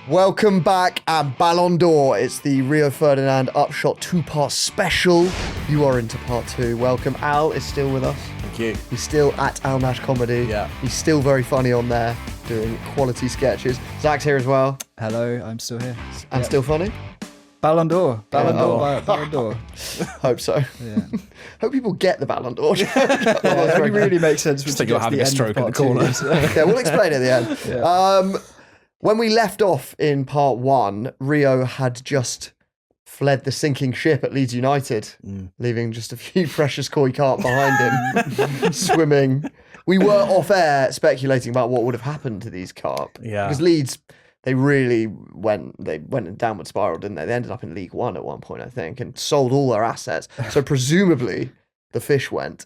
Welcome back at Ballon d'Or. It's the Rio Ferdinand Upshot two-part special. You are into part 2. Welcome. Al is still with us. Thank you. He's still at Al Nash Comedy. Yeah. He's still very funny on there, doing quality sketches. Zach's here as well. Hello, I'm still here. And still funny? Ballon d'Or. Ballon d'Or. Hope so. Yeah. Hope people get the Ballon d'Or. It only really makes sense when you're having a stroke in the corner. Yeah, we'll explain at the end. Yeah. When we left off in part 1, Rio had just fled the sinking ship at Leeds United, leaving just a few precious koi carp behind him, swimming. We were off air speculating about what would have happened to these carp. Yeah. Because Leeds, they really went in downward spiral, didn't they? They ended up in League One at one point, I think, and sold all their assets. So presumably the fish went.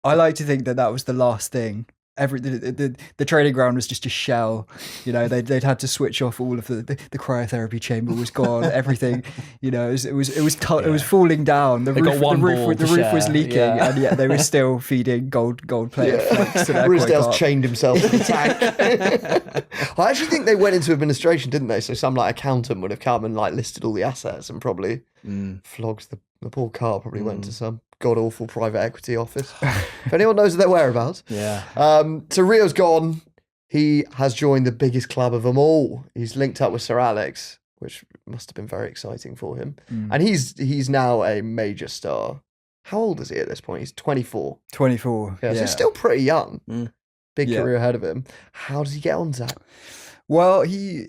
I like to think that was the last thing. The training ground was just a shell. You know, they'd had to switch off all of the cryotherapy chamber was gone. Everything, you know, it was falling down. The roof was leaking, and yet they were still feeding gold plated flakes to their Roosdale's chained himself to the tank. I actually think they went into administration, didn't they? So some like accountant would have come and like listed all the assets and probably flogged the poor car. Probably went to some god-awful private equity office. If anyone knows their whereabouts. Yeah. So Rio's gone. He has joined the biggest club of them all. He's linked up with Sir Alex, which must have been very exciting for him. And he's now a major star. How old is he at this point? He's 24. 24. Yeah, so he's still pretty young. Big Yeah. career ahead of him. How does he get on, Zach? Well, he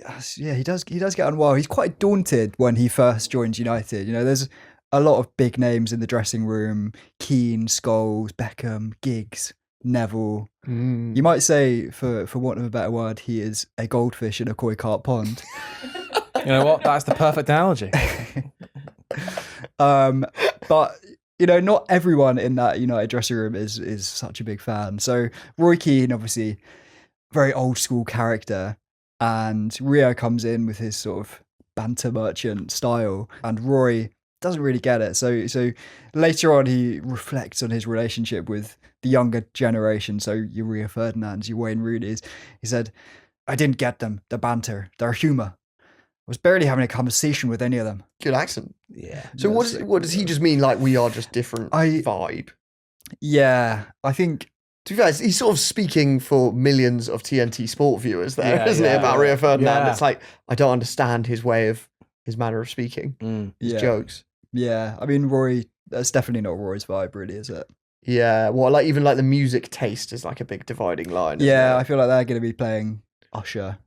does get on well. He's quite daunted when he first joined United. You know, there's a lot of big names in the dressing room: Keane, Scholes, Beckham, Giggs, Neville. You might say, for want of a better word, he is a goldfish in a koi carp pond. You know what? That's the perfect analogy. But you know, not everyone in that United dressing room is such a big fan. So Roy Keane, obviously, very old school character, and Rio comes in with his sort of banter merchant style, and Roy doesn't really get it. So later on, he reflects on his relationship with the younger generation. So your Rio Ferdinands, your Wayne Rooney's. He said, "I didn't get them, the banter, their humour. I was barely having a conversation with any of them." Good accent. Yeah. So what does he just mean? Like we are just different vibe? Yeah, I think. To be fair, he's sort of speaking for millions of TNT Sport viewers there, isn't it? About Rio Ferdinand. It's like, I don't understand his manner of speaking, his jokes. Yeah, I mean, Roy, that's definitely not Roy's vibe, really, is it? Yeah, well, like even like the music taste is like a big dividing line. Yeah, I feel like they're going to be playing Usher.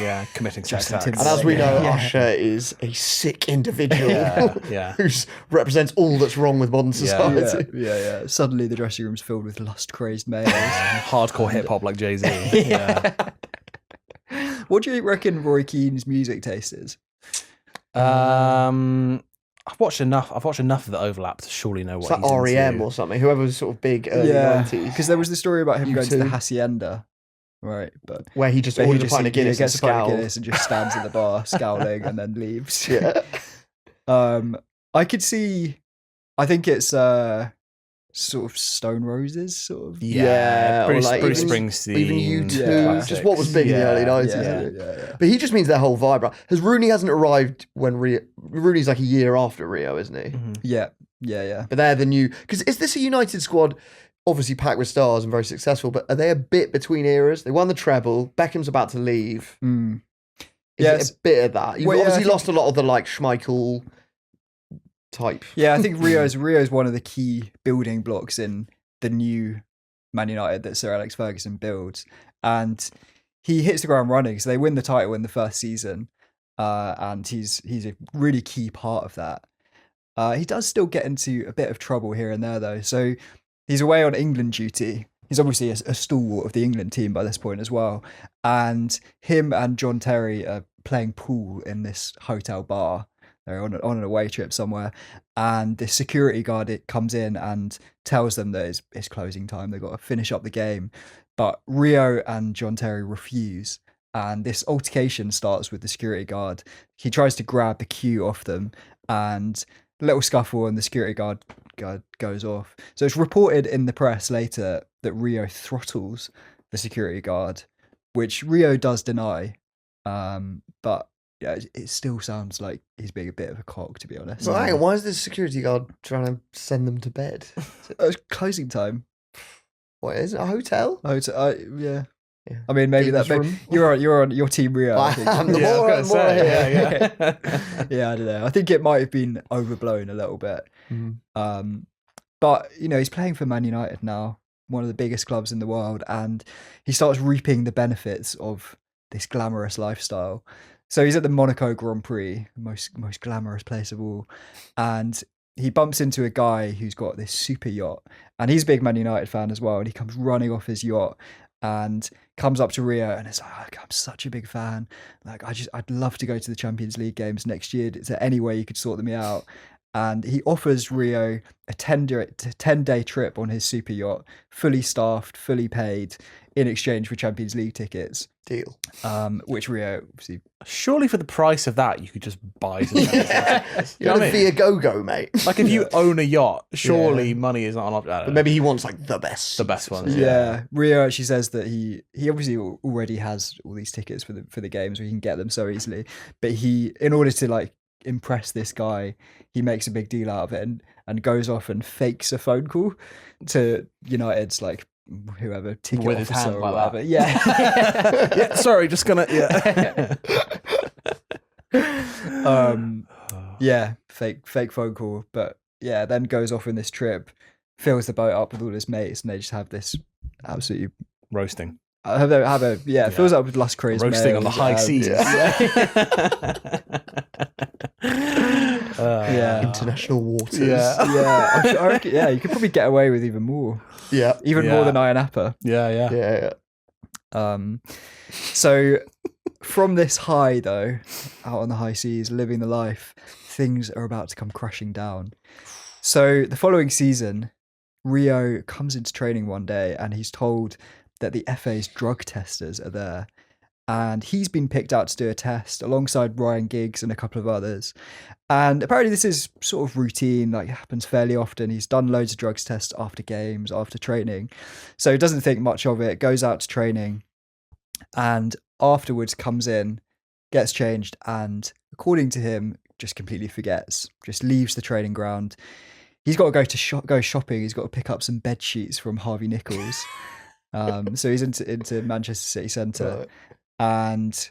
Yeah, committing sex acts. And as we know, Usher is a sick individual who represents all that's wrong with modern society. Yeah. Suddenly the dressing room's filled with lust-crazy males. Hardcore hip-hop like Jay-Z. What do you reckon Roy Keane's music taste is? I've watched enough of the overlap to surely know what it's like REM into. Or something, whoever was sort of big early 90s. Because there was the story about him going to the Hacienda. Right, but where he just orders a pint of Guinness gets a pint of Guinness and just stands at the bar scowling and then leaves. Yeah. I could see. I think it's sort of Stone Roses, sort of. Yeah, Bruce Springsteen. Even U2. Just what was big in the early 90s. Yeah. But he just means their whole vibe, right? Because Rooney hasn't arrived when Rooney's like a year after Rio, isn't he? Yeah. But they're the new. Because is this a United squad? Obviously packed with stars and very successful, but are they a bit between eras? They won the treble. Beckham's about to leave. Is it a bit of that? You've obviously lost a lot of the like Schmeichel type. Yeah, I think Rio's one of the key building blocks in the new Man United that Sir Alex Ferguson builds, and he hits the ground running. So they win the title in the first season, and he's a really key part of that. He does still get into a bit of trouble here and there though. So he's away on England duty. He's obviously a stalwart of the England team by this point as well. And him and John Terry are playing pool in this hotel bar. They're on an away trip somewhere. And the security guard comes in and tells them that it's closing time. They've got to finish up the game. But Rio and John Terry refuse. And this altercation starts with the security guard. He tries to grab the cue off them. And a little scuffle and the security guard goes off. So it's reported in the press later that Rio throttles the security guard, which Rio does deny. But yeah, it still sounds like he's being a bit of a cock, to be honest. So hang on, why is the security guard trying to send them to bed? It's closing time. What is it? A hotel? Yeah. Yeah. I mean, maybe Games that. room? You're on your team, Rio. I think. I'm the Yeah, I more, was more gonna I say, hear. yeah. Yeah, I don't know. I think it might have been overblown a little bit. But he's playing for Man United now, one of the biggest clubs in the world, and he starts reaping the benefits of this glamorous lifestyle. So he's at the Monaco Grand Prix, the most glamorous place of all, and he bumps into a guy who's got this super yacht, and he's a big Man United fan as well, and he comes running off his yacht and comes up to Rio and it's like, I'm such a big fan. Like, I'd love to go to the Champions League games next year. Is there any way you could sort me out? And he offers Rio a 10-day trip on his super yacht, fully staffed, fully paid, in exchange for Champions League tickets. Deal. Which Rio obviously. Surely for the price of that, you could just buy some. Yeah. You're know what I going to be a go-go, mate. Like if you own a yacht, surely money is not an option. I don't But know. maybe he wants like the best. The best ones. Yeah. Rio actually says that he obviously already has all these tickets for the games where he can get them so easily. But he, in order to like impress this guy, he makes a big deal out of it and goes off and fakes a phone call to United's like whoever ticket With his officer hand or like whatever. that. Yeah. Yeah, sorry, just gonna. Yeah. Yeah, fake phone call, but yeah, then goes off on this trip, fills the boat up with all his mates, and they just have this absolutely Roasting. fills it up with luscious Roasting on the males, high seas. Yeah. International waters. Yeah. I reckon, yeah, you could probably get away with even more, Yeah. more than Iron Appa. Yeah. So from this high though, out on the high seas, living the life, things are about to come crashing down. So the following season, Rio comes into training one day and he's told that the FA's drug testers are there. And he's been picked out to do a test alongside Ryan Giggs and a couple of others. And apparently this is sort of routine, like it happens fairly often. He's done loads of drugs tests after games, after training. So he doesn't think much of it, goes out to training, and afterwards comes in, gets changed, and according to him, just completely forgets, just leaves the training ground. He's got to go shopping. He's got to pick up some bed sheets from Harvey Nichols. So he's into Manchester City Centre. Right. And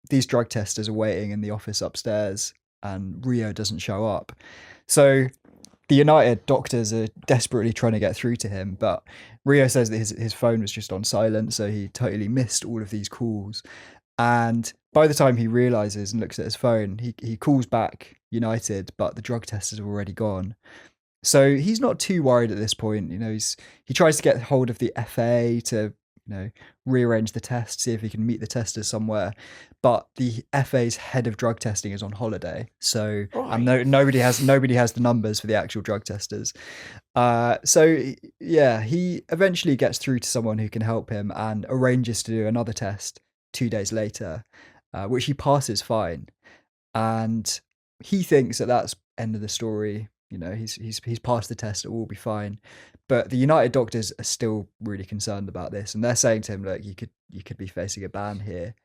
these drug testers are waiting in the office upstairs and Rio doesn't show up. So the United doctors are desperately trying to get through to him, but Rio says that his phone was just on silent, so he totally missed all of these calls. And by the time he realises and looks at his phone, he calls back United, but the drug testers have already gone. So he's not too worried at this point. He tries to get hold of the FA to rearrange the test, see if he can meet the testers somewhere. But the FA's head of drug testing is on holiday, so and nobody has the numbers for the actual drug testers. So yeah, he eventually gets through to someone who can help him and arranges to do another test 2 days later, which he passes fine. And he thinks that that's end of the story. He's passed the test, it will be fine. But the United doctors are still really concerned about this, and they're saying to him, look, you could be facing a ban here.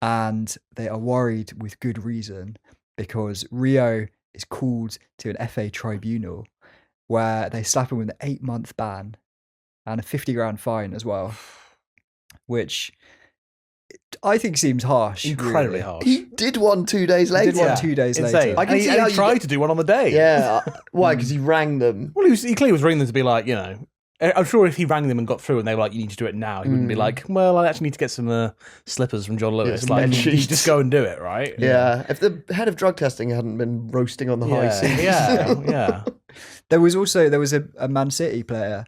And they are worried with good reason, because Rio is called to an FA tribunal where they slap him with an 8-month ban and a 50 grand fine as well, which I think seems harsh. Incredibly really. harsh. He did one 2 days later. He did one 2 days Insane. later. I can And see he how you tried get- to do one on the day. Yeah. Why? Because he rang them. Well, he clearly was ringing them to be like, I'm sure if he rang them and got through and they were like, you need to do it now, he wouldn't be like, well, I actually need to get some slippers from John Lewis. some Like, bed you sheets. just go and do it, right? Yeah. If the head of drug testing hadn't been roasting on the high seas. Yeah. There was a Man City player,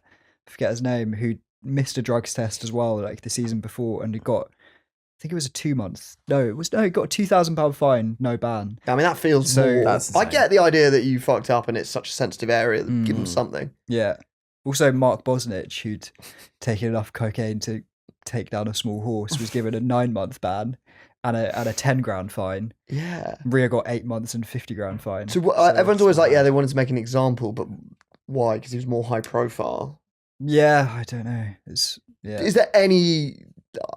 I forget his name, who missed a drugs test as well, like the season before, and he got, I think it was a 2 month. He got a £2,000 fine, no ban. I mean, that feels So- more. That's I insane. get the idea that you fucked up and it's such a sensitive area. Give them something. Yeah. Also, Mark Bosnich, who'd taken enough cocaine to take down a small horse, was given a 9-month ban and a 10 grand fine. Yeah. Rio got 8 months and 50 grand fine. So everyone's always like, yeah, they wanted to make an example, but why? Because he was more high profile. Yeah, I don't know. Is Is there any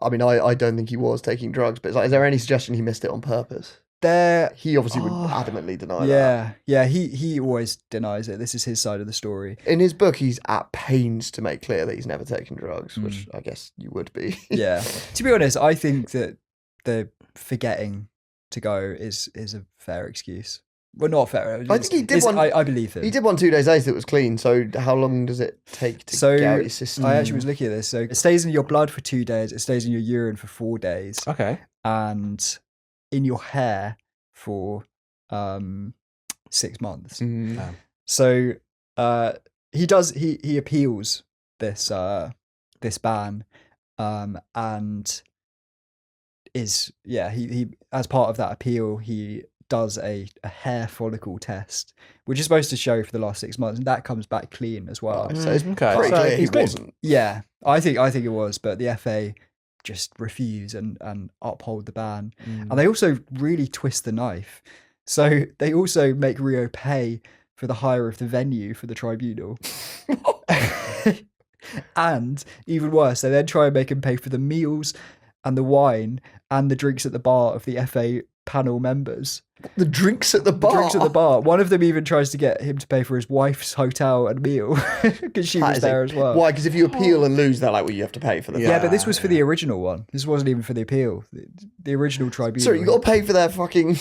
I mean, I don't think he was taking drugs, but it's like, is there any suggestion he missed it on purpose? He obviously would adamantly deny that. Yeah, he always denies it. This is his side of the story. In his book, he's at pains to make clear that he's never taken drugs, which I guess you would be. Yeah. To be honest, I think that the forgetting to go is a fair excuse. Well, not fair. I think he did one. I believe him. He did one 2 days later that was clean. So how long does it take to get out your system? I actually was looking at this. So it stays in your blood for 2 days. It stays in your urine for 4 days. Okay. And in your hair for 6 months. So he appeals this ban, and he as part of that appeal he does a hair follicle test, which is supposed to show for the last 6 months, and that comes back clean as well. So it's pretty So clear he he's clean. wasn't. Yeah, I think it was, but the FA just refuse and uphold the ban. And they also really twist the knife. So they also make Rio pay for the hire of the venue for the tribunal. And even worse, they then try and make him pay for the meals and the wine and the drinks at the bar of the FA panel members. The drinks at the bar? The drinks at the bar. One of them even tries to get him to pay for his wife's hotel and meal because she was there as well. Why? Because if you appeal and lose, they're like, well, you have to pay for the Yeah, but this was for the original one. This wasn't even for the appeal. The original tribunal. Sorry, you got to pay for their fucking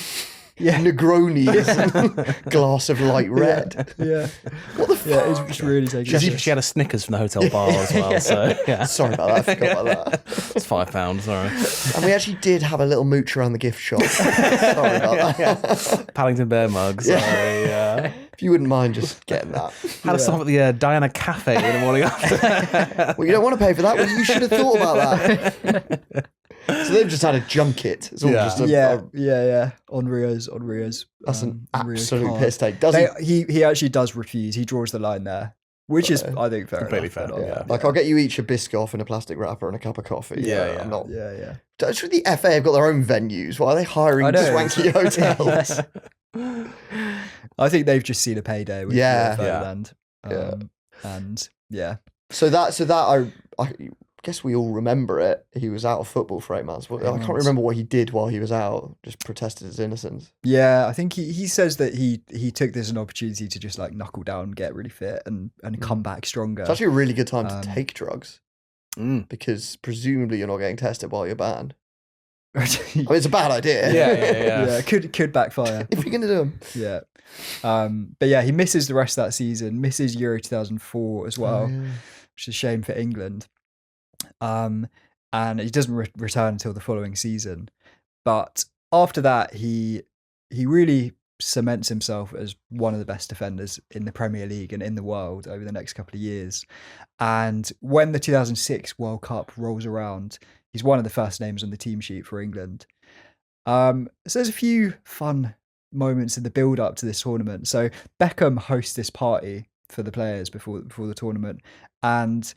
Negronis glass of light red. Yeah. What the fuck? Yeah, it's really taking She had a Snickers from the hotel bar as well. So yeah. Sorry about that. I forgot about that. It's £5. Sorry. And we actually did have a little mooch around the gift shop. Sorry about that. Paddington Bear mugs. Yeah. If you wouldn't mind just getting that. Had a stop at the Diana Cafe in the morning after. Well, you don't want to pay for that. Well, you should have thought about that. So they've just had a junket. It's all just on Rio's. That's an Rio's absolute card. piss take. Does He actually does refuse. He draws the line there, which is I think Completely fair. fair, enough. yeah. Like, I'll get you each a Biscoff in a plastic wrapper and a cup of coffee. Yeah. I'm not. Yeah. Should the FA have got their own venues? Why are they hiring I know. swanky hotels? I think they've just seen a payday with Yeah. Rio Ferdinand. And So I guess we all remember it. He was out of football for 8 months. I can't remember what he did while he was out. Just protested his innocence. Yeah, I think he says that he took this as an opportunity to just like knuckle down, get really fit, and come back stronger. It's actually a really good time to take drugs because presumably you're not getting tested while you're banned. I mean, it's a bad idea. Yeah, could backfire if you're gonna do them. Yeah. But yeah, he misses the rest of that season. Misses Euro 2004 as well, which is a shame for England. And he doesn't return until the following season. But after that, he really cements himself as one of the best defenders in the Premier League and in the world over the next couple of years. And when the 2006 World Cup rolls around, he's one of the first names on the team sheet for England. So there's a few fun moments in the build up to this tournament. So Beckham hosts this party for the players before the tournament, and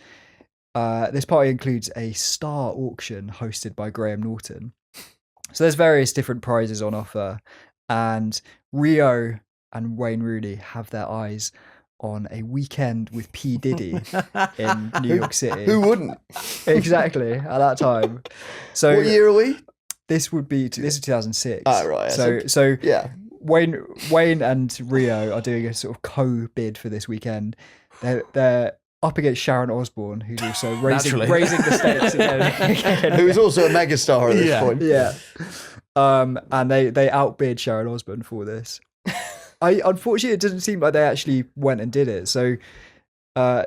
this party includes a star auction hosted by Graham Norton. So there's various different prizes on offer, and Rio and Wayne Rooney have their eyes on a weekend with P Diddy in New York City. Who wouldn't? Exactly, at that time. So what year are we? This is 2006. Oh, right. So yeah. Wayne and Rio are doing a sort of co-bid for this weekend. They're up against Sharon Osbourne, who's also raising the stakes again. Who's also a megastar at this point. Yeah. And they outbid Sharon Osbourne for this. Unfortunately, it doesn't seem like they actually went and did it. So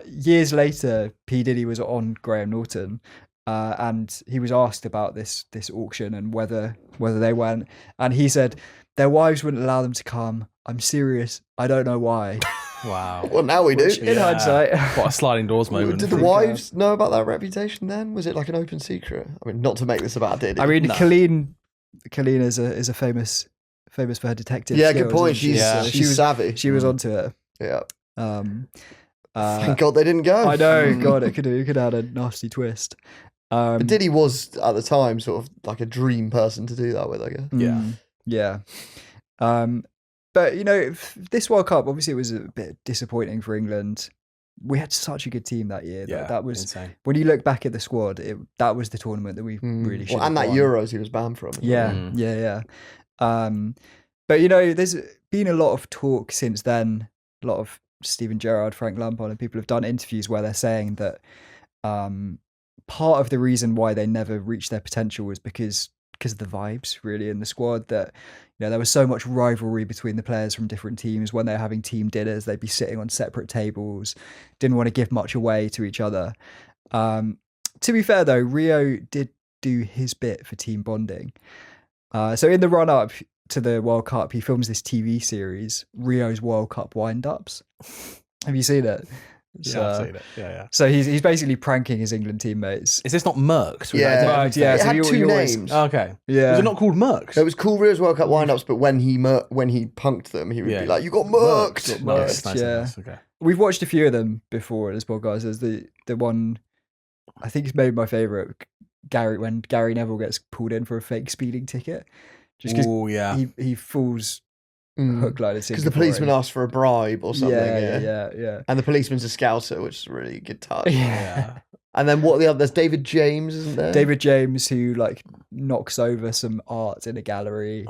years later, P Diddy was on Graham Norton, and he was asked about this auction and whether they went, and he said their wives wouldn't allow them to come. I'm serious. I don't know why. Wow. Well, now we do. In hindsight, What a sliding doors moment. Did the wives know about that reputation then? Was it like an open secret? I mean, not to make this about Diddy. I mean, Colleen is a famous for her detective. Yeah, skills, good point. isn't she? She's savvy. She was onto it. Yeah. Thank God they didn't go. I know. God, it could have had a nasty twist. But Diddy was at the time sort of like a dream person to do that with, I guess. Yeah. But this World Cup, obviously, it was a bit disappointing for England. we had such a good team that year. Yeah, That was insane. when you look back at the squad. That was the tournament that we really should. Well, and that won. Euros he was banned from. Yeah. But you know, there's been a lot of talk since then. A lot of Steven Gerrard, Frank Lampard, and people have done interviews where they're saying that part of the reason why they never reached their potential was because of the vibes really in the squad. That there was so much rivalry between the players from different teams. When they were having team dinners, they'd be sitting on separate tables, didn't want to give much away to each other. To be fair though, Rio did do his bit for team bonding. So in the run up to the World Cup, he films this TV series, Rio's World Cup Wind-Ups. Have you seen it? Yeah, I've seen it. Yeah. So he's basically pranking his England teammates. Is this not Mercs? Yeah. It So had you two always- names. Okay. Yeah. Was it not called Mercs? It was called Rio's World Cup wind-ups, but when he punked them, he would be like, "You got murked." Nice, yeah. nice. Okay. We've watched a few of them before in this podcast. There's the one, I think it's maybe my favourite, when Gary Neville gets pulled in for a fake speeding ticket. Just because Oh yeah. he falls hook, line, and sinker Because the for policeman it. asked for a bribe or something. Yeah. And the policeman's a scouser, which is a really good touch. Yeah. And then what the other? There's David James, isn't there? David James, who like knocks over some art in a gallery.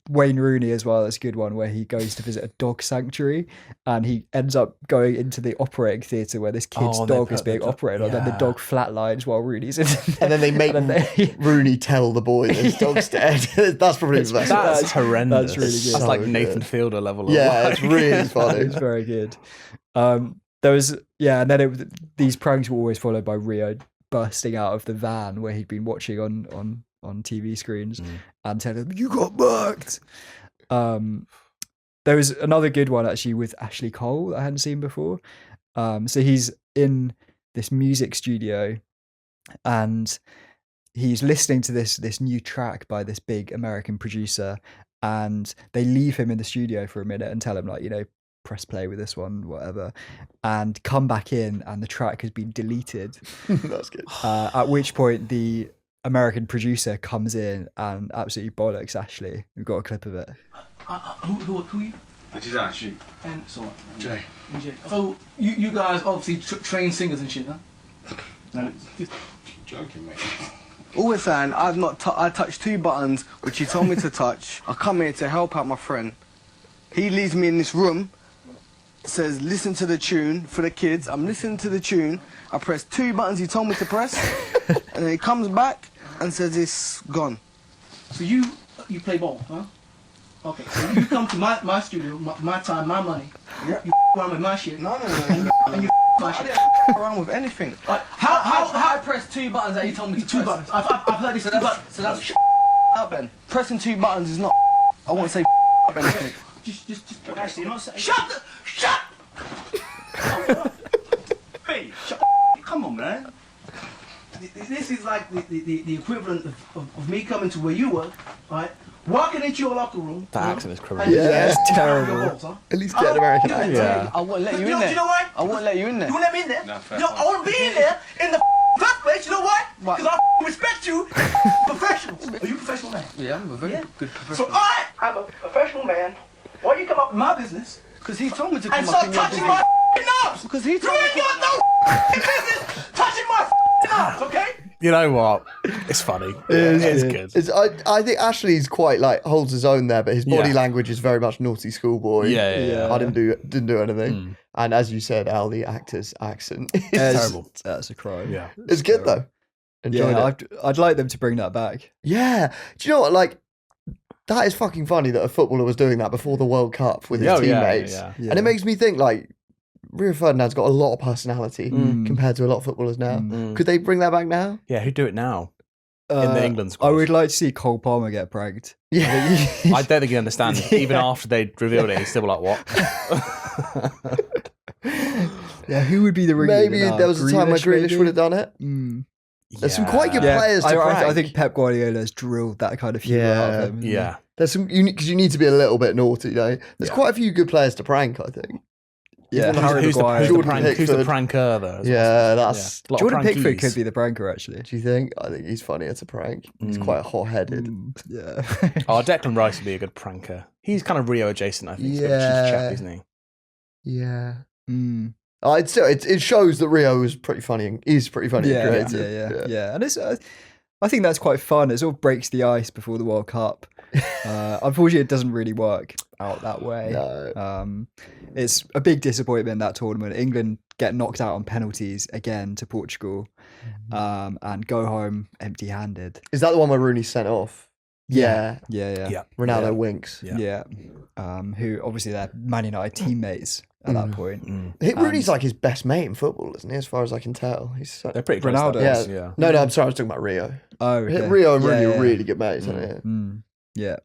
Wayne Rooney as well. That's a good one where he goes to visit a dog sanctuary and he ends up going into the operating theatre where this kid's dog is being operated on. And then the dog flatlines while Rooney's in there. And then they make Rooney tell the boy that his dog's dead. That's probably the best. That's horrendous. That's really good. That's So like good. Nathan Fielder level. Yeah, it's really funny. It's very good. There was and then these pranks were always followed by Rio bursting out of the van where he'd been watching on TV screens and telling them, "You got murked." There was another good one actually with Ashley Cole that I hadn't seen before. So he's in this music studio and he's listening to this new track by this big American producer, and they leave him in the studio for a minute and tell him like, press play with this one, whatever, and come back in and the track has been deleted. That's good. At which point the American producer comes in and absolutely bollocks Ashley. We've got a clip of it. Who are you? This is Ashley. And so what? Jay. So you guys obviously train singers and shit, huh? No. Joking, mate. All we're saying, I touched 2 buttons which he told me to touch. I come here to help out my friend. He leaves me in this room, says listen to the tune for the kids. I'm listening to the tune. I press 2 buttons he told me to press, and then he comes back and says it's gone. So you play ball, huh? Okay. So you come to my studio, my time, my money. Yeah. You around with my shit. No. And you my I shit. didn't around with anything. How I pressed 2 buttons that he told me to 2 press. buttons? I've heard this. So 2 buttons. that's up then. Pressing 2 buttons is not. I won't say up anything. Just Actually, you're not saying. shut. Hey, come on, man. This is like the equivalent of me coming to where you work, right? Walking into your locker room. That accent is criminal. Yeah, it's terrible. At least get an American accent. Yeah. I won't let you You in know there. why? I won't let you in there. You won't let me in there? No, fair I point. won't be in there in the first place. You know why? Why? Because I respect you. Professionals. Are you a professional man? Yeah, I'm a very Yeah. good So professional. I'm a professional man. Why you come up with my business Because he told me to and come up start in your touching business. my knobs? Because he You told me ain't to got no business touching my knobs, okay? You know what? It's funny. It's good. I think Ashley's quite like holds his own there, but his body Yeah. language is very much naughty schoolboy. Yeah. I didn't do anything. And as you said, Al, the actor's accent is Terrible. That's a crime. Yeah. it's good though. Enjoyed it. I'd like them to bring that back. Yeah. Do you know what? Like, that is fucking funny that a footballer was doing that before the World Cup with his Oh, yeah, teammates. yeah. Yeah. And it makes me think, like, Rio Ferdinand's got a lot of personality compared to a lot of footballers now. Could they bring that back now? Yeah, who'd do it now? In the England squad. I would like to see Cole Palmer get pranked. Yeah. I don't think you understand. Even after they revealed it, he's still like, what? Yeah, who would be the ringleader Maybe now? there was a time where Grealish maybe? would have done it. There's some quite good players to I prank. think Pep Guardiola has drilled that kind of humour out of him. Yeah. There's some because you need to be a little bit naughty. You know? There's quite a few good players to prank. I think. Yeah, Harry Who's the Maguire. Jordan pranker though? as well? Yeah, that's. A lot of Jordan Pickford prankies. could be the pranker, actually. Do you think? I think he's funnier to prank. He's quite hot-headed. Yeah. Oh, Declan Rice would be a good pranker. He's kind of Rio adjacent, I think. He's a bit of a cheeky chap, isn't he? Yeah. It shows that Rio is pretty funny and is pretty funny and Yeah, creative. yeah. And it's, I think that's quite fun. It sort of breaks the ice before the World Cup. Unfortunately, it doesn't really work out that way. No. It's a big disappointment, that tournament. England get knocked out on penalties again to Portugal, and go home empty-handed. Is that the one where Rooney sent off? Yeah. Ronaldo winks. Yeah. Who obviously they're Man United teammates at that point. I think Rooney's like his best mate in football, isn't he? As far as I can tell, They're pretty close. Ronaldo. Yeah. No, I'm sorry. I was talking about Rio. Oh, okay. Rio and Rooney are really good mates, aren't they? Yeah.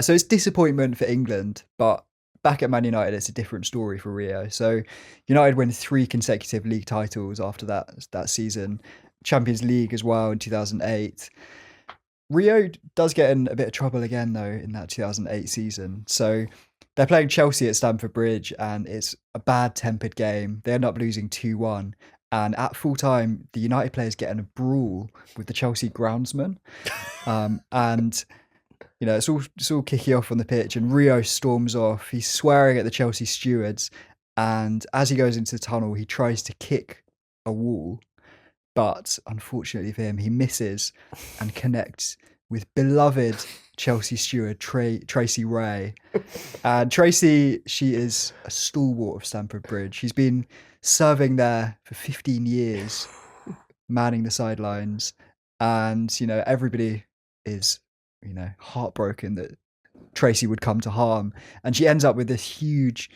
So it's disappointment for England, but back at Man United, it's a different story for Rio. So United win 3 consecutive league titles after that season, Champions League as well in 2008. Rio does get in a bit of trouble again, though, in that 2008 season. So they're playing Chelsea at Stamford Bridge, and it's a bad-tempered game. They end up losing 2-1. And at full time, the United players get in a brawl with the Chelsea groundsman. And, you know, it's all kicking off on the pitch, and Rio storms off. He's swearing at the Chelsea stewards. And as he goes into the tunnel, he tries to kick a wall. But unfortunately for him, he misses and connects with beloved Chelsea steward Tracy Ray. And Tracy, she is a stalwart of Stamford Bridge. She's been serving there for 15 years, manning the sidelines. And, you know, everybody is, you know, heartbroken that Tracy would come to harm. And she ends up with this huge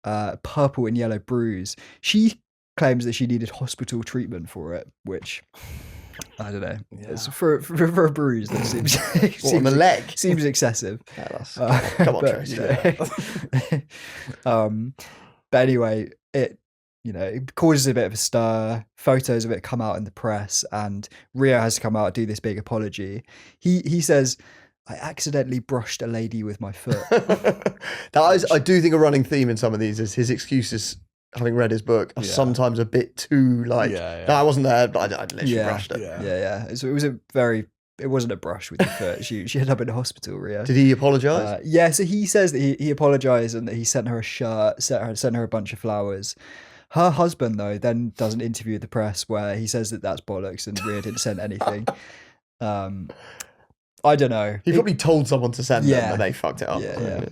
purple and yellow bruise. She claims that she needed hospital treatment for it, which I don't know. Yeah. It's for a bruise that seems on the leg seems excessive. Come on, Tracy. But anyway, it causes a bit of a stir. Photos of it come out in the press, and Rio has to come out and do this big apology. He says, "I accidentally brushed a lady with my foot." I do think a running theme in some of these is his excuses, having read his book, are sometimes a bit too like, no, I wasn't there, but I literally brushed it. Yeah. So it wasn't a brush with the foot. She ended up in the hospital, Rio. Did he apologise? Yeah, so he says that he apologised and that he sent her a shirt, sent her a bunch of flowers. Her husband, though, then does an interview with the press where he says that that's bollocks and Rio didn't send anything. I don't know. He probably told someone to send them and they fucked it up.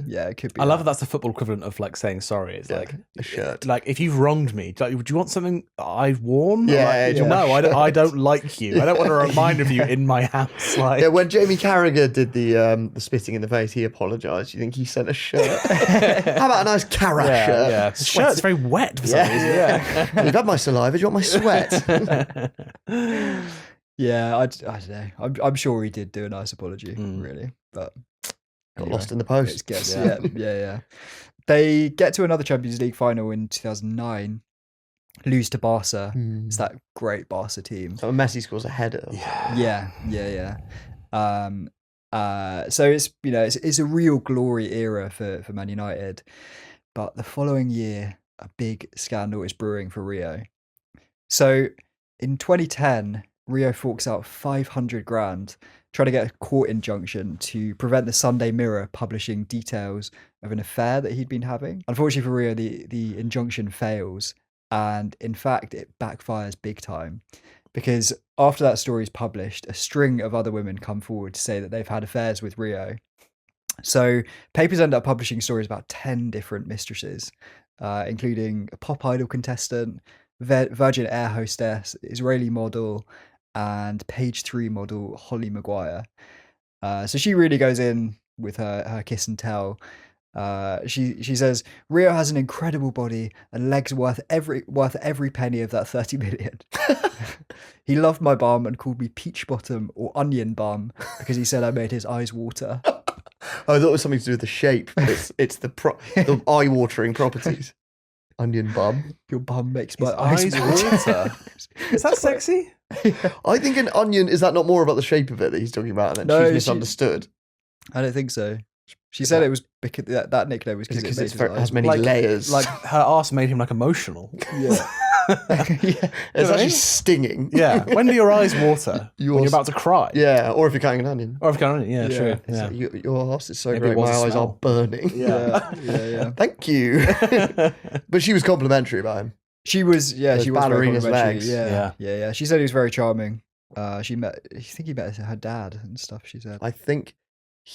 Yeah, it could be. I love that that's the football equivalent of like saying sorry. It's like a shirt. Like if you've wronged me, like, do you want something I've worn? Yeah. No, I don't like you. I don't want a reminder of you in my house. Like, yeah, when Jamie Carragher did the spitting in the face, he apologised. You think he sent a shirt? How about a nice Cara shirt? Yeah, the shirt's very wet for some reason. Yeah. You've had my saliva. Do you want my sweat? Yeah, I don't know. I'm sure he did do a nice apology, really, but got lost in the post. Yeah. They get to another Champions League final in 2009, lose to Barca. It's that great Barca team. So Messi scores a header. Yeah. So it's a real glory era for Man United, but the following year, a big scandal is brewing for Rio. So in 2010. Rio forks out 500 grand trying to get a court injunction to prevent the Sunday Mirror publishing details of an affair that he'd been having. Unfortunately for Rio, the injunction fails, and in fact it backfires big time, because after that story is published, a string of other women come forward to say that they've had affairs with Rio. So papers end up publishing stories about 10 different mistresses, including a pop idol contestant, Virgin air hostess, Israeli model, and Page 3 model Holly Maguire. So she really goes in with her kiss and tell. She says Rio has an incredible body and legs worth every penny of that 30 million. He loved my bum and called me peach bottom or onion bum because he said I made his eyes water. I thought it was something to do with the shape. It's the eye-watering properties. Onion bum. Your bum makes my eyes water. Is that sexy? I think an onion, is that not more about the shape of it that he's talking about, and then she's misunderstood? I don't think so. She said it was because that nickname was because it has many layers. Like her arse made him like emotional. Yeah. It's actually stinging. Yeah. When do your eyes water? When you're about to cry. Yeah, or if you're cutting an onion. Yeah, true. Yeah. Like, your arse is so Maybe great, my eyes are burning. Yeah. Thank you. But she was complimentary about him. She was, Those she was very ballerina's complimentary. legs. Yeah. She said he was very charming. I think he met her dad and stuff. She said. I think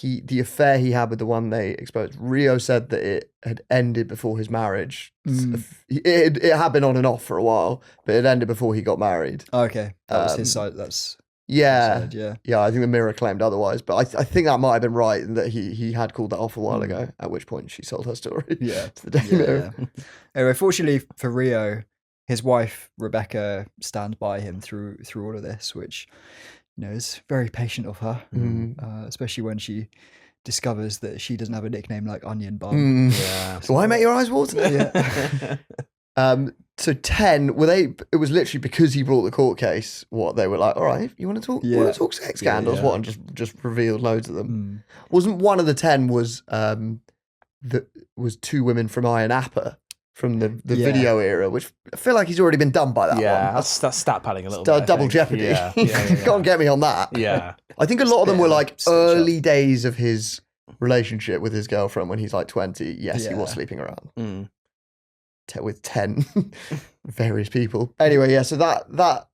the affair he had with the one they exposed, Rio said that it had ended before his marriage. It had been on and off for a while, but it ended before he got married. Okay, that was his side. That's Yeah, his side, yeah. I think the Mirror claimed otherwise, but I think that might have been right, and that he had called that off a while ago. At which point she sold her story. Yeah. to the Daily Mirror. Anyway, fortunately for Rio, his wife Rebecca stands by him through all of this, which is very patient of her, especially when she discovers that she doesn't have a nickname like Onion Bum. Yeah. So why make your eyes water? So 10 it was literally because he brought the court case. What they were like, all right, you want to talk? You want to talk sex scandals? What, and just revealed loads of them. Wasn't one of the 10 was two women from Iron Appa from the video era, which I feel like he's already been done by that Yeah, one. that's stat padding a little bit. I Double think. jeopardy. Yeah. Can't get me on that. Yeah. I think a lot of them were like switch early days of his relationship with his girlfriend when he's like 20. Yes, he was sleeping around with 10 various people. Anyway, yeah, so that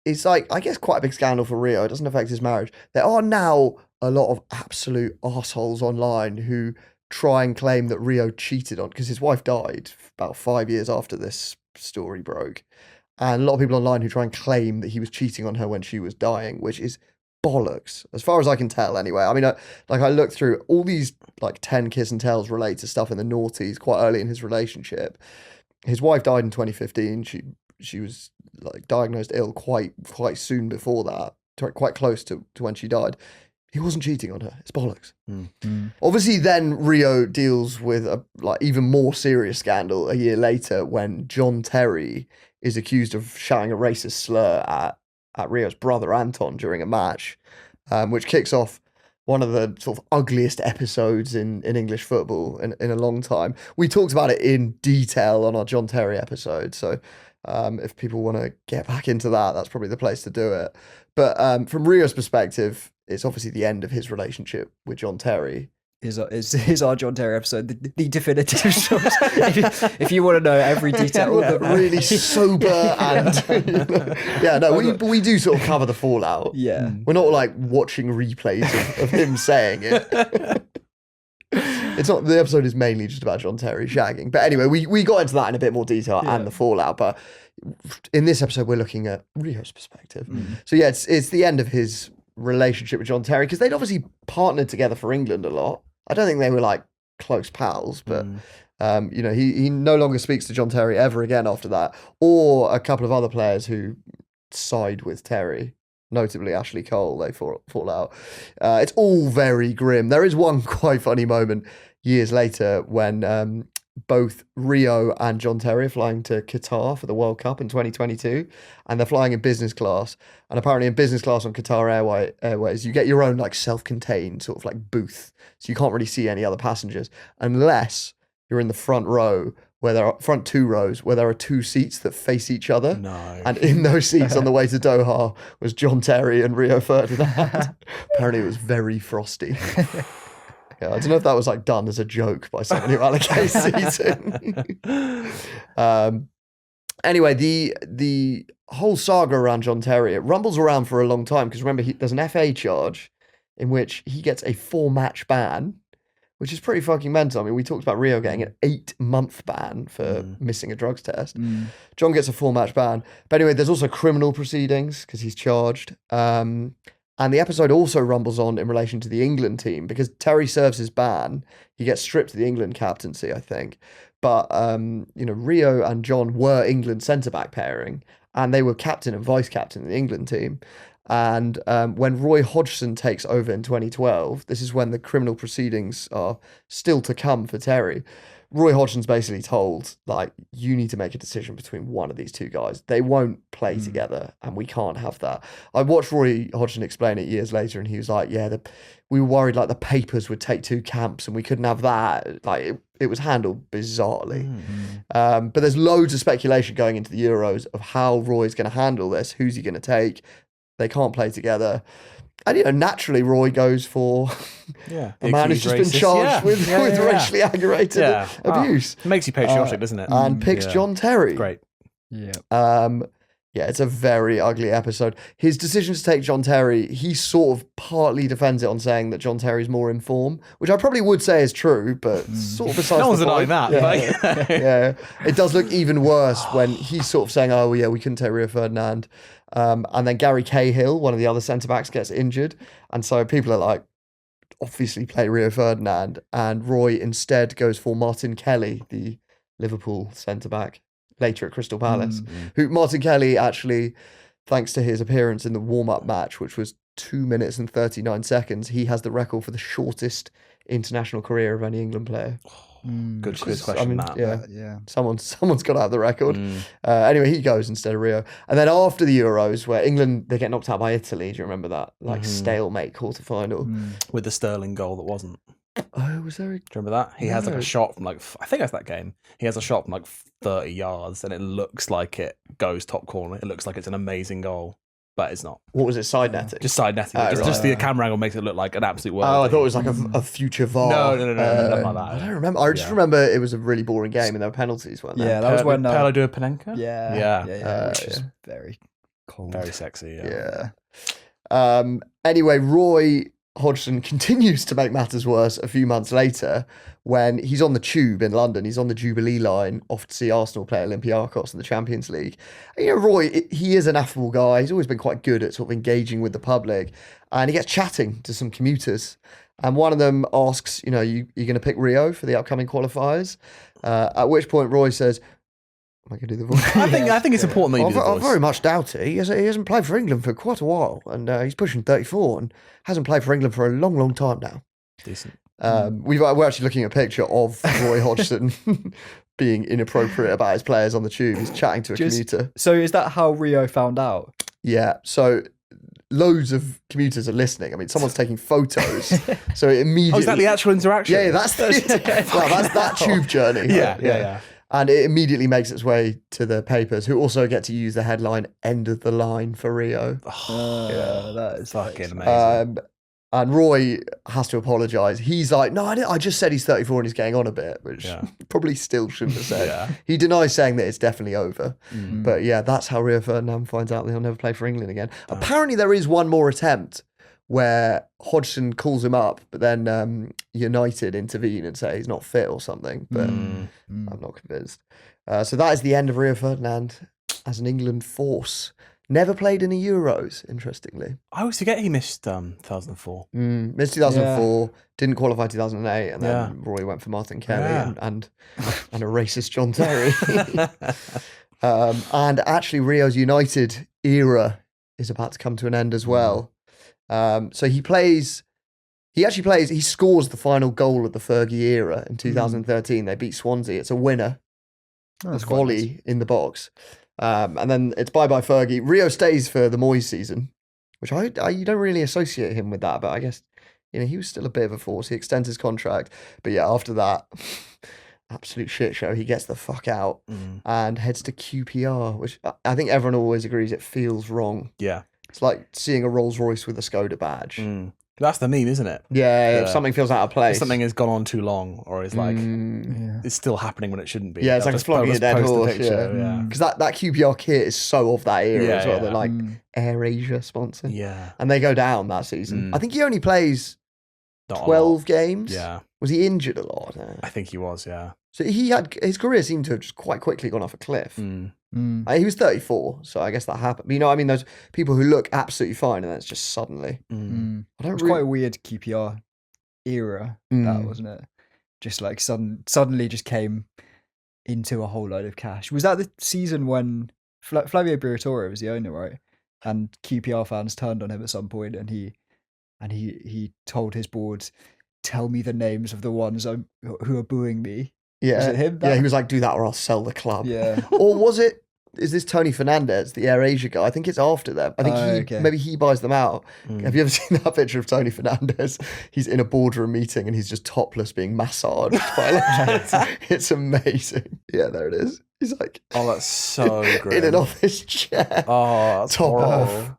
is like, I guess, quite a big scandal for Rio. It doesn't affect his marriage. There are now a lot of absolute arseholes online who try and claim that Rio cheated on, because his wife died about 5 years after this story broke. And a lot of people online who try and claim that he was cheating on her when she was dying, which is bollocks, as far as I can tell anyway. I mean, I looked through all these like 10 kiss and tells relate to stuff in the noughties quite early in his relationship. His wife died in 2015. She was like diagnosed ill quite soon before that, quite close to when she died. He wasn't cheating on her. It's bollocks. Obviously, then Rio deals with a like even more serious scandal a year later when John Terry is accused of shouting a racist slur at Rio's brother Anton during a match, which kicks off one of the sort of ugliest episodes in English football in a long time. We talked about it in detail on our John Terry episode, so if people want to get back into that, that's probably the place to do it. But from Rio's perspective, it's obviously the end of his relationship with John Terry. Is our John Terry episode the definitive shot? if you want to know every detail, Really sober and we do sort of cover the fallout. Yeah, we're not like watching replays of him saying it. It's not, the episode is mainly just about John Terry shagging. But anyway, we got into that in a bit more detail and the fallout. But in this episode, we're looking at Rio's perspective. So yeah, it's the end of his relationship with John Terry, because they'd obviously partnered together for England a lot. I don't think they were like close pals, but he no longer speaks to John Terry ever again after that, or a couple of other players who side with Terry. Notably Ashley Cole, they fall out. It's all very grim. There is one quite funny moment years later when both Rio and John Terry are flying to Qatar for the World Cup in 2022, and they're flying in business class. And apparently in business class on Qatar Airways, you get your own like self-contained sort of like booth, so you can't really see any other passengers unless you're in the front row, where there are front two rows where there are two seats that face each other. No. And in those seats on the way to Doha was John Terry and Rio Ferdinand. Apparently it was very frosty. Yeah, I don't know if that was like done as a joke by someone who allocates seating. Anyway, the whole saga around John Terry, it rumbles around for a long time, because remember, there's an FA charge in which he gets a 4-match ban, which is pretty fucking mental. I mean, we talked about Rio getting an 8-month ban for missing a drugs test. John gets a 4-match ban. But anyway, there's also criminal proceedings because he's charged. And the episode also rumbles on in relation to the England team, because Terry serves his ban. He gets stripped of the England captaincy, I think. But, Rio and John were England centre-back pairing, and they were captain and vice-captain of the England team. And when Roy Hodgson takes over in 2012, this is when the criminal proceedings are still to come for Terry. Roy Hodgson's basically told, like, you need to make a decision between one of these two guys. They won't play together, and we can't have that. I watched Roy Hodgson explain it years later, and he was like, yeah, we were worried, like, the papers would take two camps, and we couldn't have that. Like, it was handled bizarrely. But there's loads of speculation going into the Euros of how Roy's going to handle this. Who's he going to take? They can't play together. And, naturally, Roy goes for a man who's just been charged with racially aggravated abuse. It makes you patriotic, doesn't it? And picks John Terry. Great. Yeah. Yeah, it's a very ugly episode. His decision to take John Terry, he sort of partly defends it on saying that John Terry's more in form, which I probably would say is true, but sort of besides No one's the denying point. that. Yeah. Yeah, it does look even worse when he's sort of saying, "Oh yeah, we couldn't take Rio Ferdinand," and then Gary Cahill, one of the other centre backs, gets injured, and so people are like, obviously play Rio Ferdinand, and Roy instead goes for Martin Kelly, the Liverpool centre back, later at Crystal Palace. Who Martin Kelly actually, thanks to his appearance in the warm-up match, which was 2 minutes and 39 seconds, he has the record for the shortest international career of any England player. Good question. I mean, that. Yeah. Someone's got to have the record. Anyway, he goes instead of Rio. And then after the Euros, where England, they get knocked out by Italy, do you remember that? Like stalemate quarter-final. With the Sterling goal that wasn't. Oh, was there a... Do you remember that? He has like a shot from like, I think that's that game. He has a shot from like 30 yards and it looks like it goes top corner. It looks like it's an amazing goal, but it's not. What was it, side netting? Just side netting. Just the camera angle makes it look like an absolute world. Oh, I thought it was like a future VAR. No, nothing like that. I don't remember. I just remember it was a really boring game and there were penalties, weren't there? Yeah, that was when... Paolo do a Panenka? Yeah. Which is very cold. Very sexy, Anyway, Roy Hodgson continues to make matters worse a few months later when he's on the tube in London. He's on the Jubilee line off to see Arsenal play Olympiacos in the Champions League. And, you know, Roy, he is an affable guy. He's always been quite good at sort of engaging with the public. And he gets chatting to some commuters. And one of them asks, you know, you going to pick Rio for the upcoming qualifiers? At which point Roy says, am I going to do the voice? I think it's important that you do the I voice. very much doubt it. He hasn't played for England for quite a while, and he's pushing 34 and hasn't played for England for a long, long time now. Decent. We're actually looking at a picture of Roy Hodgson being inappropriate about his players on the tube. He's chatting to a commuter. So is that how Rio found out? Yeah, so loads of commuters are listening. I mean, someone's taking photos, so it immediately... Oh, is that the actual interaction? Yeah, that's that tube journey. Yeah. And it immediately makes its way to the papers, who also get to use the headline "End of the line" for Rio. That is fucking amazing. And Roy has to apologise. He's like, no, I just said he's 34 and he's getting on a bit, which probably still shouldn't have said. He denies saying that it's definitely over. But yeah, that's how Rio Ferdinand finds out that he'll never play for England again. Apparently there is one more attempt where Hodgson calls him up, but then United intervene and say he's not fit or something, but I'm not convinced. So that is the end of Rio Ferdinand as an England force. Never played in the Euros, interestingly. I always forget he missed 2004. Missed 2004, didn't qualify 2008, and then Roy went for Martin Kelly and a racist John Terry. And actually Rio's United era is about to come to an end as well. So he scores the final goal of the Fergie era in 2013. They beat Swansea. It's a winner. It's volley in the box. And then it's bye-bye Fergie. Rio stays for the Moyes season, which you don't really associate him with that, but I guess, you know, he was still a bit of a force. He extends his contract. But yeah, after that, absolute shit show. He gets the fuck out and heads to QPR, which I think everyone always agrees it feels wrong. Yeah. It's like seeing a Rolls Royce with a Skoda badge. That's the meme, isn't it? Yeah, if something feels out of place. If something has gone on too long, or is like it's still happening when it shouldn't be. Yeah, it's like it's flogging a dead horse. Yeah, because that QPR kit is so of that era as well. They're like Air Asia sponsor. Yeah, and they go down that season. I think he only plays 12 games. Yeah, was he injured a lot? I think he was. Yeah, so his career seemed to have just quite quickly gone off a cliff. He was 34, so I guess that happened. But you know, I mean, those people who look absolutely fine, and then it's just suddenly. It was quite a weird QPR era, that wasn't it? Just like suddenly just came into a whole load of cash. Was that the season when Flavio Briatore was the owner, right? And QPR fans turned on him at some point, and he told his board, "Tell me the names of the ones who are booing me." Yeah, was it him? Yeah, he was like, "Do that, or I'll sell the club." Yeah, or was it? Is this Tony Fernandez, the Air Asia guy? I think it's after them. I think maybe he buys them out. Have you ever seen that picture of Tony Fernandez? He's in a boardroom meeting and he's just topless being massaged by it's amazing. Yeah, there it is. He's like, oh, that's so great. In an office chair. Oh, that's top horrible. off.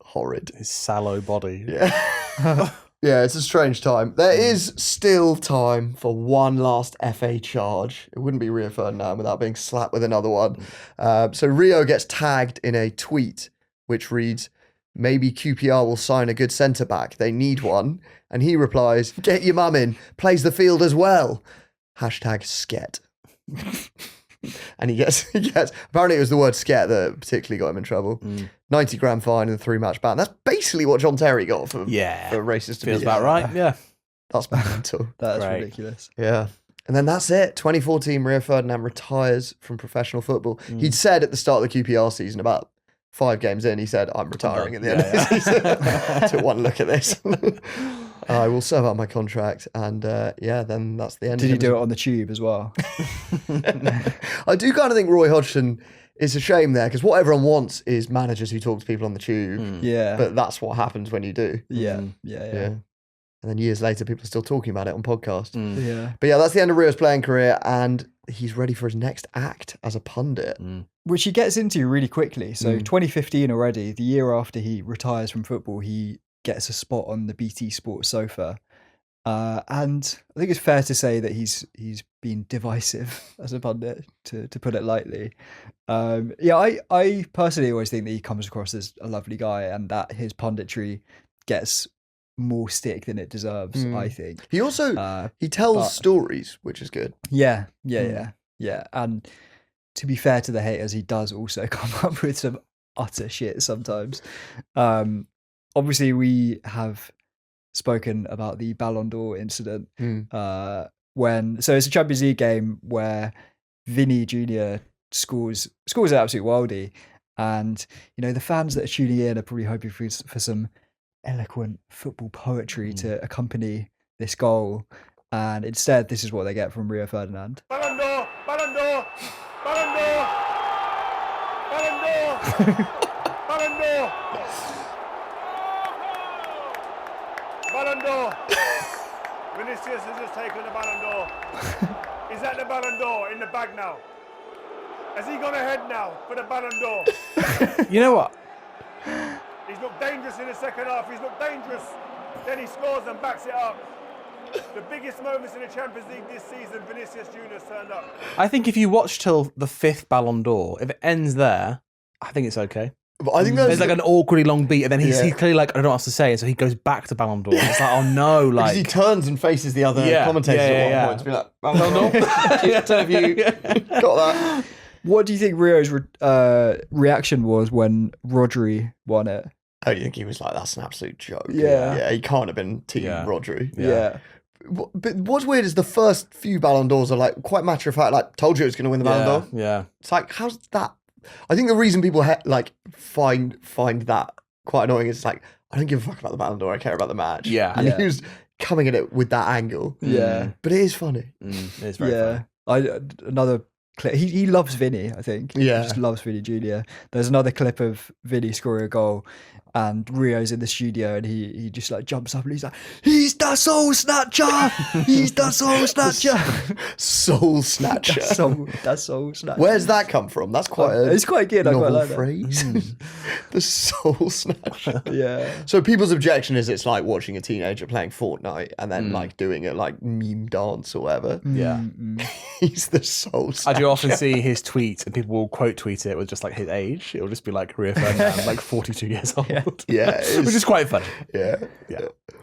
Horrid. His sallow body. Yeah. Yeah, it's a strange time. There is still time for one last FA charge. It wouldn't be Rio Ferdinand without being slapped with another one. So Rio gets tagged in a tweet which reads, "Maybe QPR will sign a good centre-back. They need one." And he replies, "Get your mum in. Plays the field as well." #sket. And he gets, apparently it was the word sket that particularly got him in trouble. 90 grand fine and a 3-match ban. That's basically what John Terry got for racist. Feels about right, yeah. That's mental. That's Right. ridiculous. Yeah. And then that's it. 2014, Rio Ferdinand retires from professional football. He'd said at the start of the QPR season, about 5 games in, he said, "I'm retiring at the end of the season." Took one look at this. I will serve out my contract. And then that's the end. Did he do it on the tube as well? I do kind of think Roy Hodgson is a shame there, because what everyone wants is managers who talk to people on the tube. Yeah. But that's what happens when you do. Yeah. And then years later, people are still talking about it on podcasts. Yeah. But yeah, that's the end of Rio's playing career, and he's ready for his next act as a pundit. Which he gets into really quickly. So 2015 already, the year after he retires from football, he gets a spot on the BT Sports sofa. And I think it's fair to say that he's been divisive as a pundit, to put it lightly. I personally always think that he comes across as a lovely guy, and that his punditry gets more stick than it deserves, I think. He also he tells stories, which is good. Yeah. And to be fair to the haters, he does also come up with some utter shit sometimes. Obviously, we have spoken about the Ballon d'Or incident so it's a Champions League game where Vinny Jr. scores an absolute worldie, and the fans that are tuning in are probably hoping for some eloquent football poetry to accompany this goal, and instead this is what they get from Rio Ferdinand. Ballon d'Or! Ballon d'Or! Ballon d'Or! Ballon d'Or! Ballon d'Or! Ballon d'Or! Vinicius has just taken the Ballon d'Or. He's at the Ballon d'Or in the bag now. Has he gone ahead now for the Ballon d'Or? You know what? He's looked dangerous in the second half. He's looked dangerous. Then he scores and backs it up. The biggest moments in the Champions League this season, Vinicius Junior's turned up. I think if you watch till the 5th Ballon d'Or, if it ends there, I think it's okay. But I think There's like an awkwardly long beat, and then he's clearly like, I don't know what else to say, and so he goes back to Ballon d'Or. It's like, oh no, because like he turns and faces the other commentators at one point to be like, "Ballon d'Or." Have you got that? What do you think Rio's reaction was when Rodri won it? Oh, you think he was like, "That's an absolute joke"? Yeah. He can't have been team Rodri. Yeah. But what's weird is the first few Ballon d'Ors are like quite matter of fact, like, told you it was going to win the Ballon d'Or. Yeah. It's like, how's that? I think the reason people find that quite annoying is like, I don't give a fuck about the Ballon d'Or, I care about the match. Yeah. And he was coming at it with that angle. Yeah. But it is funny. It's very funny. Another clip. He loves Vinny, I think. Yeah. He just loves Vinny Jr. There's another clip of Vinny scoring a goal, and Rio's in the studio, and he just like jumps up and he's like, "He's the soul snatcher! He's the soul snatcher!" Soul snatcher. That's soul snatcher. Where's that come from? That's quite a It's quite good. I quite novel like that. phrase. The soul snatcher. Yeah. So people's objection is it's like watching a teenager playing Fortnite and then like doing a like meme dance or whatever. Yeah. He's the soul I snatcher. do often see his tweets, and people will quote tweet it with just like his age. It'll just be like Rio Ferdinand, like 42 years old. Yeah, Which is quite funny. Yeah.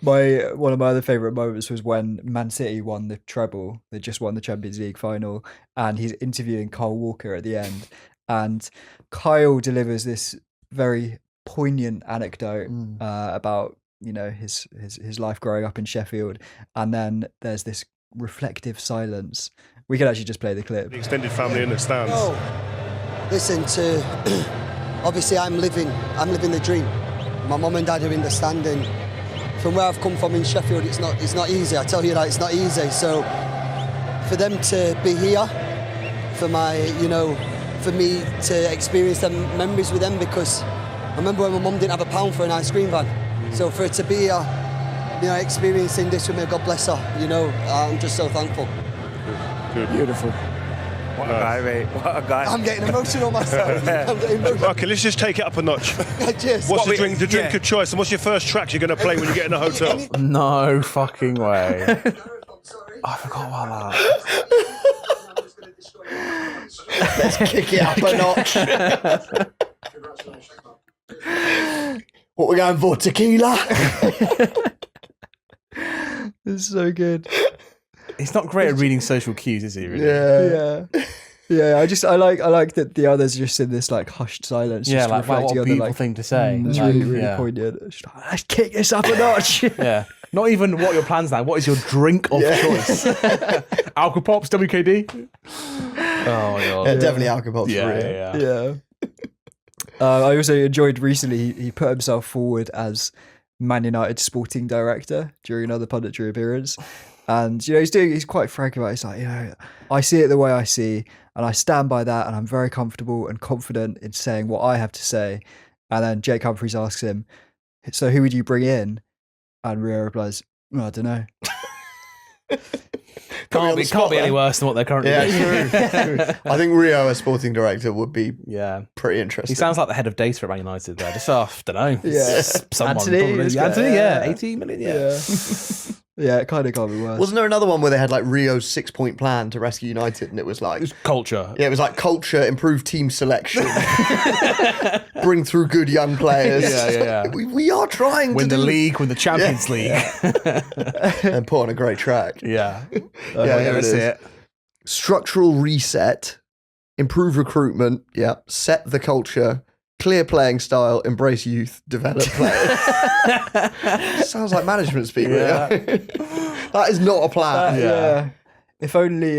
One of my other favourite moments was when Man City won the treble. They just won the Champions League final, and he's interviewing Kyle Walker at the end, and Kyle delivers this very poignant anecdote about his life growing up in Sheffield, and then there's this reflective silence. We could actually just play the clip. The extended family in the stands. Oh, listen obviously I'm living the dream. My mum and dad are in the stand, and from where I've come from in Sheffield, it's not easy. I tell you that, it's not easy. So for them to be here, for me to experience them memories with them, because I remember when my mum didn't have a pound for an ice cream van. So for her to be here, experiencing this with me, God bless her, I'm just so thankful. Good. Beautiful. What a guy, mate. What a guy. I'm getting emotional myself. I'm getting emotional. Okay, let's just take it up a notch. Cheers. What's the drink of choice, and what's your first track you're going to play when you get in the hotel? No fucking way. Sorry. I forgot about that. Let's kick it up a notch. What we going for? Tequila? It's so good. He's not great at reading social cues, is he? Really? Yeah. Yeah. I like that the others are just in this like hushed silence. Yeah, just like wow, what reflecting a on the, beautiful like, thing to say. It's Like, really yeah. poignant. It's just like, let's kick this up a notch. Yeah. Not even what are your plans now. What is your drink of choice? Alcohol pops, WKD. Oh my god. Yeah, definitely alcohol. Yeah. Yeah. I also enjoyed recently he put himself forward as Man United sporting director during another punditry appearance. And he's quite frank about it. He's like, I see it the way I see, and I stand by that, and I'm very comfortable and confident in saying what I have to say. And then Jake Humphries asks him, so who would you bring in? And Rio replies, I don't know. Can't be any worse than what they're currently doing. True. I think Rio as sporting director would be pretty He interesting. sounds like the head of data at Man United there. Just off, don't know. Yeah. Someone Anthony, probably. this guy, Anthony, yeah. 18 million, yeah. Yeah, it kind of can't be worse. Wasn't there another one where they had like Rio's 6-point plan to rescue United, and it was like Culture. it was like culture, improve team selection, bring through good young players. Yeah. We are trying Win to the do league, win the Champions League. and put on a great track. Yeah. Yeah, That's it is. it. Structural reset, improve recruitment. Yeah, set the culture. Clear playing style, embrace youth, develop players. Sounds like management speak. Yeah. That is not a plan. Yeah. If only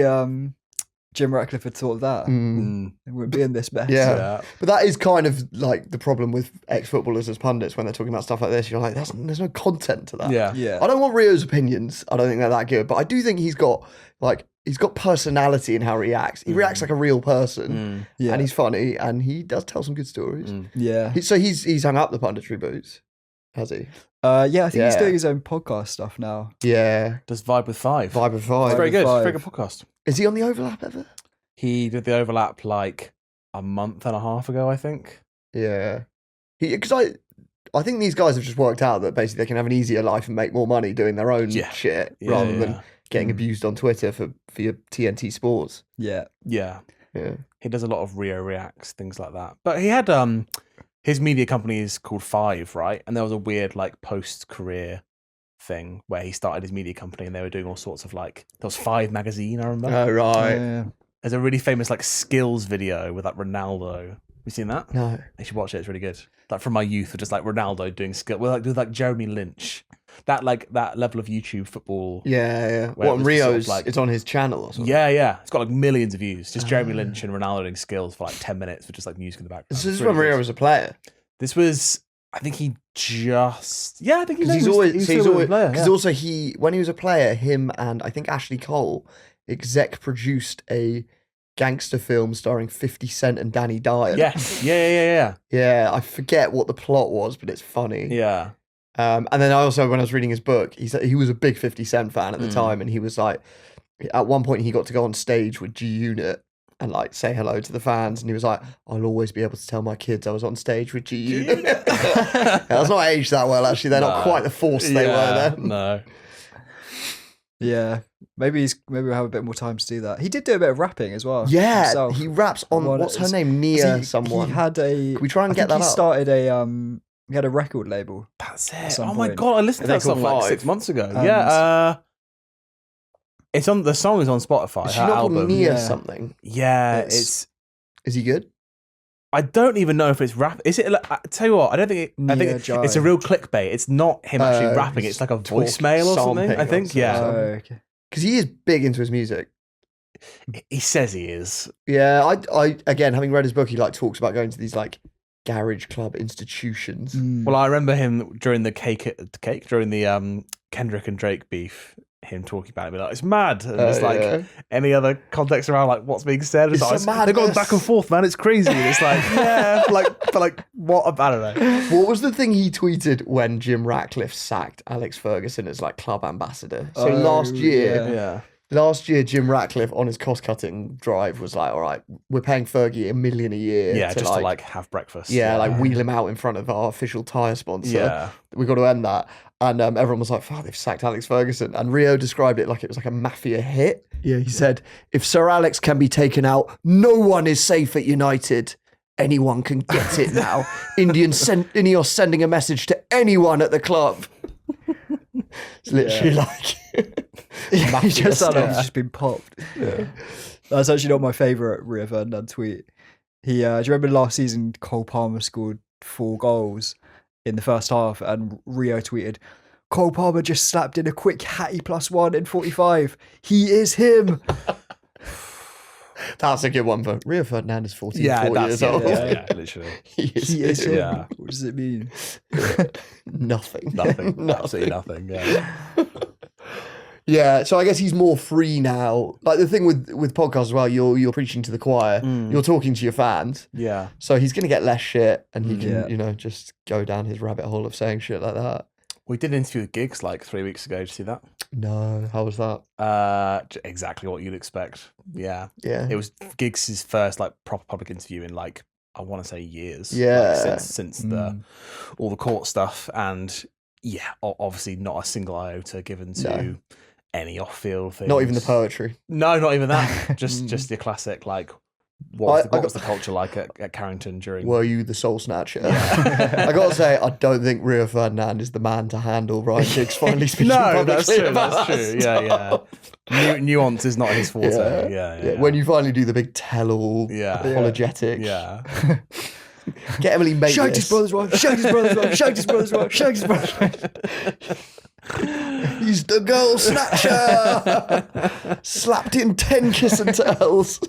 Jim Ratcliffe had thought of that, it wouldn't be in this mess. Yeah. But that is kind of like the problem with ex-footballers as pundits when they're talking about stuff like this. You're like, there's no content to that. Yeah. I don't want Rio's opinions. I don't think they're that good, but I do think he's got personality in how he reacts. He reacts like a real person, and he's funny, and he does tell some good stories. Yeah. So he's hung up the punditry boots, has he? I think he's Yeah. doing his own podcast stuff now. Yeah. Does Vibe with Five. Vibe of Five. It's very good. Five. Very good podcast. Is he on the overlap ever? He did the overlap like a month and a half ago, I think. Yeah. Because I think these guys have just worked out that basically they can have an easier life and make more money doing their own shit rather than getting abused on Twitter for your TNT Sports. Yeah. Yeah. Yeah. He does a lot of Rio Reacts, things like that. But he had his media company is called Five, right? And there was a weird like post-career thing where he started his media company and they were doing all sorts of like, there was Five magazine, I remember. Oh, right. Yeah. There's a really famous like skills video with like Ronaldo. Have you seen that? No. You should watch it. It's really good. Like from my youth, with just like Ronaldo doing skill with like Jeremy Lynch. That level of YouTube football. Yeah. Where it What, was Rio's, sort of like- it's on his channel or something? Yeah. It's got like millions of views. Just Jeremy Lynch and Ronaldo doing skills for like 10 minutes with just like music in the background. This It's is really when Rio good. was a player. This was, I think he just, I think Because he's always, because also when he was a player, him and I think Ashley Cole exec produced a gangster film starring 50 Cent and Danny Dyer. Yes. Yeah. Yeah, I forget what the plot was, but it's funny. Yeah. And then I also, when I was reading his book, he said he was a big 50 Cent fan at the time, and he was like, at one point he got to go on stage with G Unit and like say hello to the fans, and he was like, "I'll always be able to tell my kids I was on stage with G Unit." That's not aged that well, actually. They're not quite the force they were then. No. Yeah. Maybe we'll have a bit more time to do that. He did do a bit of rapping as well. Yeah, himself. he raps on what's her name? Nia someone. He had a. Can we try and I get think that he up? started a. He had a record label. That's At it. some Oh my point. God. I listened to And that they're song called like Five. 6 months ago. And- It's on, the song is on Spotify. Is she her not called album. Nia Yeah. something? Yeah. It's- Is he good? I don't even know if it's rap. Is it? I tell you what, I don't think. I think Nia it's a Jai. real clickbait. It's not him actually rapping. he's It's like a talk- voicemail or something. sampling I or think. something. Yeah. Okay. Because he is big into his music. He says he is. Yeah, I again, having read his book, he like talks about going to these like garage club institutions. Well, I remember him during the during the Kendrick and Drake beef. Him talking about it, be like, it's mad. And it's like yeah. any other context around like what's being said. It's It's like, a they're going madness. back and forth, man. It's crazy. And it's like, yeah, but what? I don't know. What was the thing he tweeted when Jim Ratcliffe sacked Alex Ferguson as like club ambassador? So Oh, last year, yeah. Yeah. Last year, Jim Ratcliffe on his cost-cutting drive was like, all right, we're paying Fergie $1 million a year. Yeah, just to like have breakfast. Yeah, like wheel him out in front of our official tyre sponsor. Yeah. We've got to end that. And everyone was like, fuck, they've sacked Alex Ferguson. And Rio described it like it was like a mafia hit. Yeah, he said, if Sir Alex can be taken out, no one is safe at United. Anyone can get it now. Ineos sending a message to anyone at the club. It's literally like... He just sounded like he's just been popped. Yeah. That's actually not my favourite Rio Ferdinand tweet. Do you remember last season Cole Palmer scored 4 goals in the first half and Rio tweeted, Cole Palmer just slapped in a quick Hattie +1 in 45. He is him. That's a good one, but Rio Ferdinand is 40 years old. Yeah, literally. He is him. Yeah. What does it mean? Nothing. Absolutely nothing. Yeah. Yeah, so I guess he's more free now. Like the thing with podcasts as well, you're preaching to the choir, you're talking to your fans. Yeah. So he's going to get less shit, and he can, just go down his rabbit hole of saying shit like that. We did an interview with Giggs like 3 weeks ago. Did you see that? No, how was that? Exactly what you'd expect. Yeah. Yeah. It was Giggs' first like proper public interview in like, I want to say years. Yeah. Like, since all the court stuff, and yeah, obviously not a single iota given to any off-field things. Not even the poetry. No, not even that. just your classic like. What was the culture like at Carrington during? Were you the soul snatcher? Yeah. I got to say, I don't think Rio Ferdinand is the man to handle Ryan Giggs finally speaking publicly that's true. about That's true. Yeah. Nuance is not his forte. Yeah. When you finally do the big tell-all apologetic. Yeah. Get Emily mate Shagged his brother's wife. Shagged his brother's wife. Shagged his brother's wife. Shagged his brother's wife. He's the girl snatcher. Slapped in 10 kiss and tells.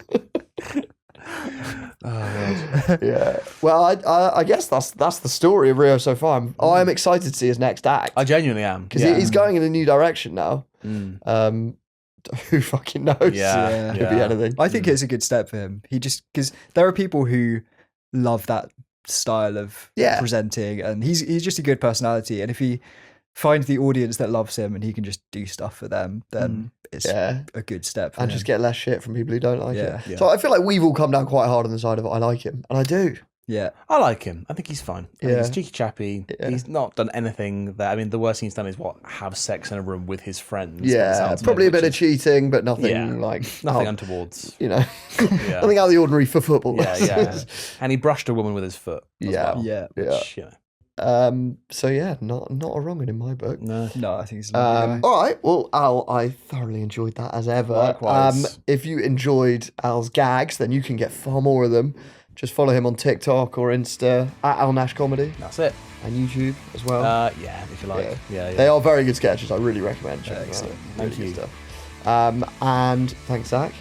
Yeah. Well, I guess that's the story of Rio so far. I'm excited to see his next act. I genuinely am, because he's going in a new direction now. Who fucking knows? Yeah. Could be anything. I think it's a good step for him. Because there are people who love that style of presenting, and he's just a good personality. And if he finds the audience that loves him and he can just do stuff for them, then it's a good step for and him. just get less shit from people who don't like Yeah. it. So I feel like we've all come down quite hard on the side of I like him, and I do. Yeah. I like him. I think he's fine. I think he's cheeky chappy. Yeah. He's not done anything that, I mean, the worst thing he's done is have sex in a room with his friends. Yeah, probably a bit of cheating, but nothing nothing untowards. Nothing out of the ordinary for football. Yeah. And he brushed a woman with his foot. As well, Yeah. which, So yeah, not a wrong one in my book. No, I think he's a lovely guy. All right, well, Al, I thoroughly enjoyed that as ever. Likewise. If you enjoyed Al's gags, then you can get far more of them. Just follow him on TikTok or Insta at Al Nash Comedy. That's it. And YouTube as well. If you like. Yeah. They are very good sketches. I really recommend checking them out. Excellent. Thank you. Stuff. And thanks, Zach.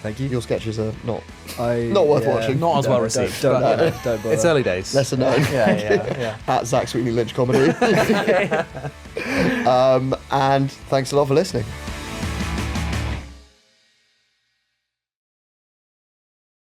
Thank you. Your sketches are not worth watching. Not as well received. Don't but, bother. it's early days. Lesser known. Yeah. At Zach Sweetney Lynch Comedy. And thanks a lot for listening.